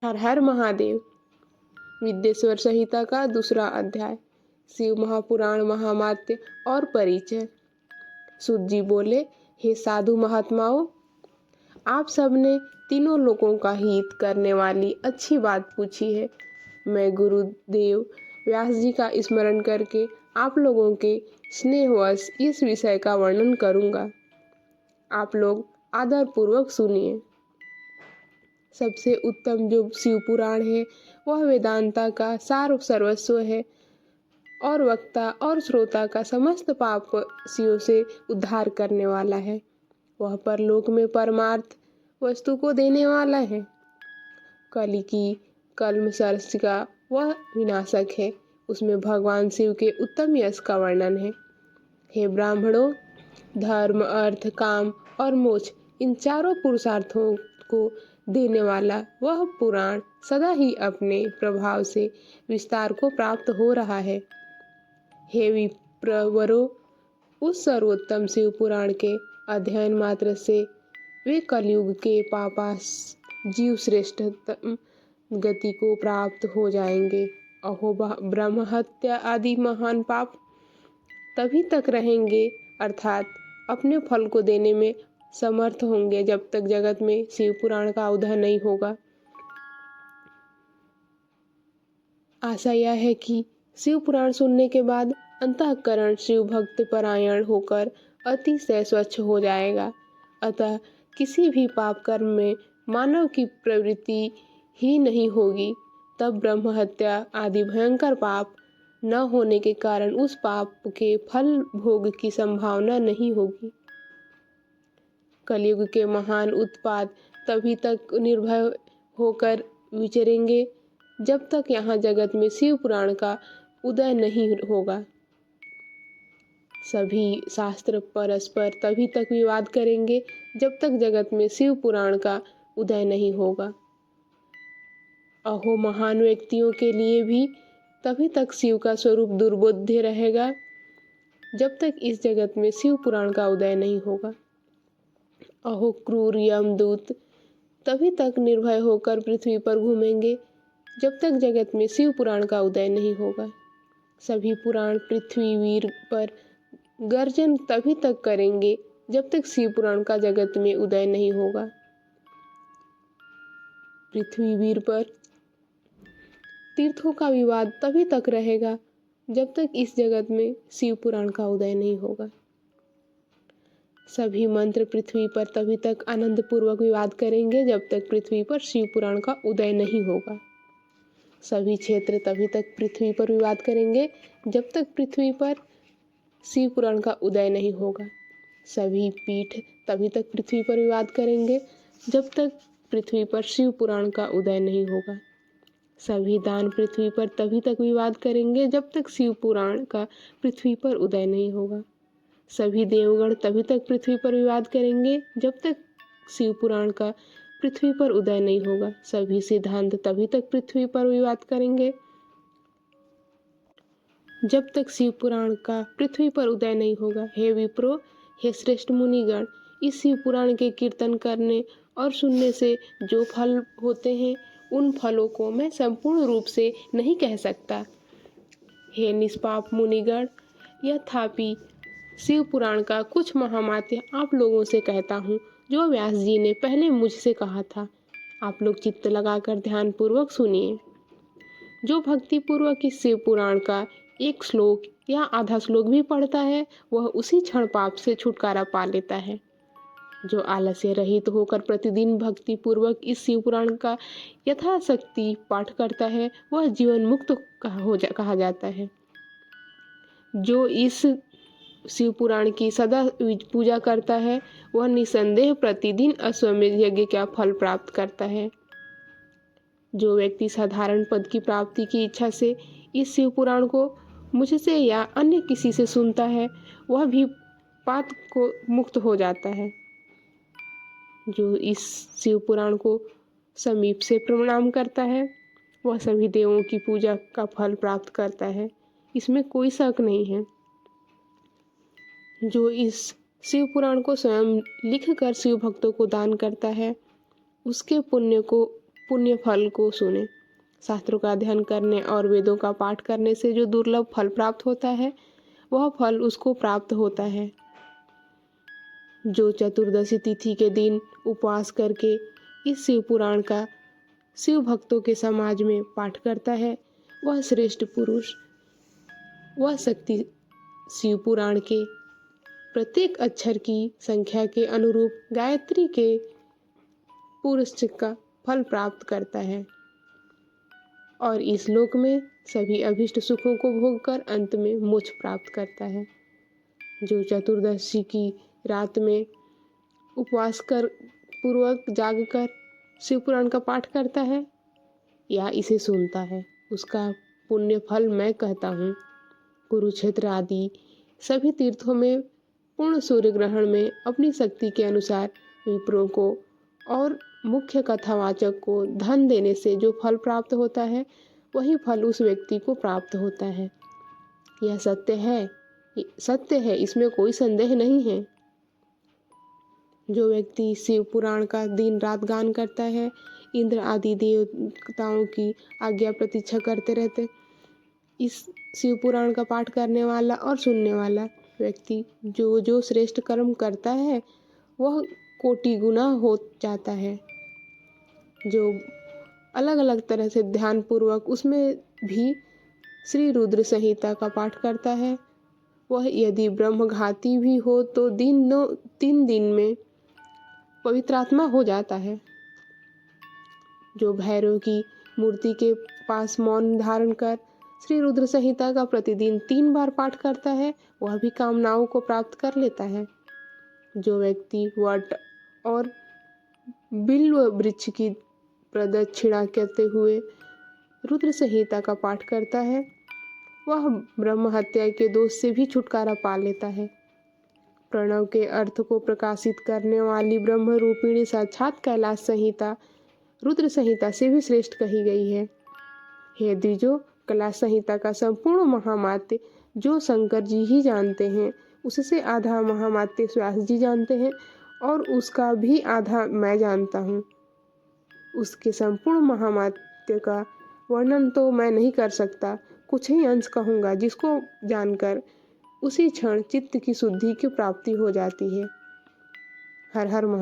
हर हर महादेव। विद्येश्वर संहिता का दूसरा अध्याय। शिव महापुराण महामात्य और परिचय। सूत जी बोले, हे साधु महात्माओं, आप सबने तीनों लोगों का हित करने वाली अच्छी बात पूछी है। मैं गुरुदेव व्यास जी का स्मरण करके आप लोगों के स्नेहवश इस विषय का वर्णन करूंगा। आप लोग आदर पूर्वक सुनिए। सबसे उत्तम जो शिव पुराण है वह वेदांता का सार सर्वस्व है और वक्ता और श्रोता का समस्त पाप शिव से उद्धार करने वाला है। वह परलोक में परमार्थ वस्तु को देने वाला है। कलि की कल्म सर्ष का वह विनाशक है। उसमें भगवान शिव के उत्तम यश का वर्णन है। हे ब्राह्मणों, धर्म अर्थ काम और मोक्ष इन चारों पुरुषार्थों को देने वाला वह पुराण सदा ही अपने प्रभाव से विस्तार को प्राप्त हो रहा है। हे विप्रवरो, उस सर्वोत्तम शिव पुराण के अध्ययन मात्र से वे कलयुग के पापास जीव श्रेष्ठतम गति को प्राप्त हो जाएंगे। अहो, ब्रह्म हत्या आदि महान पाप तभी तक रहेंगे, अर्थात अपने फल को देने में समर्थ होंगे, जब तक जगत में शिव पुराण का उदय नहीं होगा। आशा यह है कि शिव पुराण सुनने के बाद अंतःकरण शिव भक्त परायण होकर अतिशय स्वच्छ हो जाएगा। अतः किसी भी पाप कर्म में मानव की प्रवृत्ति ही नहीं होगी। तब ब्रह्म हत्या आदि भयंकर पाप न होने के कारण उस पाप के फल भोग की संभावना नहीं होगी। कलयुग के महान उत्पात तभी तक निर्भय होकर विचरेंगे जब तक यहाँ जगत में शिव पुराण का उदय नहीं होगा। सभी शास्त्र परस्पर तभी तक विवाद करेंगे जब तक जगत में शिव पुराण का उदय नहीं होगा। अहो, महान व्यक्तियों के लिए भी तभी तक शिव का स्वरूप दुर्बोध्य रहेगा जब तक इस जगत में शिव पुराण का उदय नहीं होगा। अहो, क्रूर यमदूत तभी तक निर्भय होकर पृथ्वी पर घूमेंगे जब तक जगत में शिव पुराण का उदय नहीं होगा। सभी पुराण पृथ्वी वीर पर गर्जन तभी तक करेंगे जब तक शिव पुराण का जगत में उदय नहीं होगा। पृथ्वी वीर पर तीर्थों का विवाद तभी तक रहेगा जब तक इस जगत में शिव पुराण का उदय नहीं होगा। सभी मंत्र पृथ्वी पर तभी तक आनंद पूर्वक विवाद करेंगे जब तक पृथ्वी पर शिव पुराण का उदय नहीं होगा। सभी क्षेत्र तभी तक पृथ्वी पर विवाद करेंगे जब तक पृथ्वी पर शिव पुराण का उदय नहीं होगा। सभी पीठ तभी तक पृथ्वी पर विवाद करेंगे जब तक पृथ्वी पर शिव पुराण का उदय नहीं होगा। सभी दान पृथ्वी पर तभी तक विवाद करेंगे जब तक शिव पुराण का पृथ्वी पर उदय नहीं होगा। सभी देवगण तभी तक पृथ्वी पर विवाद करेंगे जब तक शिव पुराण का पृथ्वी पर उदय नहीं होगा। सभी सिद्धांत तभी तक पृथ्वी पर विवाद करेंगे जब तक शिव पुराण का पृथ्वी पर उदय नहीं होगा। हे विप्रो, हे श्रेष्ठ मुनिगण, इस शिव पुराण के कीर्तन करने और सुनने से जो फल होते हैं उन फलों को मैं संपूर्ण रूप से नहीं कह सकता। हे निष्पाप मुनिगण, यथापि शिव पुराण का कुछ महात्म्य आप लोगों से कहता हूँ जो व्यास जी ने पहले मुझसे कहा था। आप लोग चित्त लगाकर ध्यान पूर्वक सुनिए। जो भक्ति पूर्वक इस शिव पुराण का एक श्लोक या आधा श्लोक भी पढ़ता है वह उसी क्षण पाप से छुटकारा पा लेता है। जो आलस्य रहित होकर प्रतिदिन भक्ति पूर्वक इस शिव पुराण का यथाशक्ति पाठ करता है वह जीवन मुक्त कहा जाता है। जो इस शिव पुराण की सदा पूजा करता है वह निसंदेह प्रतिदिन अश्वमेध यज्ञ का फल प्राप्त करता है। जो व्यक्ति साधारण पद की प्राप्ति की इच्छा से इस शिव पुराण को मुझसे या अन्य किसी से सुनता है वह भी पाप को मुक्त हो जाता है। जो इस शिव पुराण को समीप से प्रणाम करता है वह सभी देवों की पूजा का फल प्राप्त करता है, इसमें कोई शक नहीं है। जो इस शिव पुराण को स्वयं लिखकर शिव भक्तों को दान करता है उसके पुण्य को पुण्य फल को सुने। शास्त्रों का अध्ययन करने और वेदों का पाठ करने से जो दुर्लभ फल प्राप्त होता है वह फल उसको प्राप्त होता है। जो चतुर्दशी तिथि के दिन उपवास करके इस शिव पुराण का शिव भक्तों के समाज में पाठ करता है वह श्रेष्ठ पुरुष, वह शक्ति शिव पुराण के प्रत्येक अक्षर की संख्या के अनुरूप गायत्री के पुरुष का फल प्राप्त करता है और इस लोक में सभी अभिष्ट सुखों को भोगकर अंत में मोक्ष प्राप्त करता है। जो चतुर्दशी की रात में उपवास कर पूर्वक जागकर शिव पुराण का पाठ करता है या इसे सुनता है उसका पुण्य फल मैं कहता हूँ कुरुक्षेत्र आदि सभी तीर्थों में पूर्ण सूर्य ग्रहण में अपनी शक्ति के अनुसार विप्रों को और मुख्य कथावाचक को धन देने से जो फल प्राप्त होता है वही फल उस व्यक्ति को प्राप्त होता है। यह सत्य है, इसमें कोई संदेह नहीं है। जो व्यक्ति शिव पुराण का दिन रात गान करता है, इंद्र आदि देवताओं की आज्ञा प्रतीक्षा करते रहते, इस शिव पुराण का पाठ करने वाला और सुनने वाला व्यक्ति जो जो श्रेष्ठ कर्म करता है वह कोटि गुना हो जाता है। जो अलग अलग तरह से ध्यान पूर्वक उसमें भी श्री रुद्र संहिता का पाठ करता है वह यदि ब्रह्मघाती भी हो तो 3 दिन में पवित्रात्मा हो जाता है। जो भैरव की मूर्ति के पास मौन धारण कर श्री रुद्र संहिता का प्रतिदिन 3 बार पाठ करता है वह भी कामनाओं को प्राप्त कर लेता है। जो व्यक्ति वट और बिल्व वृक्ष की प्रदक्षिणा करते हुए रुद्र संहिता का पाठ करता है वह ब्रह्म हत्या के दोष से भी छुटकारा पा लेता है। प्रणव के अर्थ को प्रकाशित करने वाली ब्रह्म रूपिणी साक्षात कैलाश संहिता रुद्र संहिता से भी श्रेष्ठ कही गई है। हे द्विजो, कैलाश संहिता का संपूर्ण महामात्य जो शंकर जी ही जानते हैं उससे आधा महामात्य व्यास जी जानते हैं और उसका भी आधा मैं जानता हूँ। उसके संपूर्ण महामात्य का वर्णन तो मैं नहीं कर सकता, कुछ ही अंश कहूँगा जिसको जानकर उसी क्षण चित्त की शुद्धि की प्राप्ति हो जाती है। हर हर महादेव।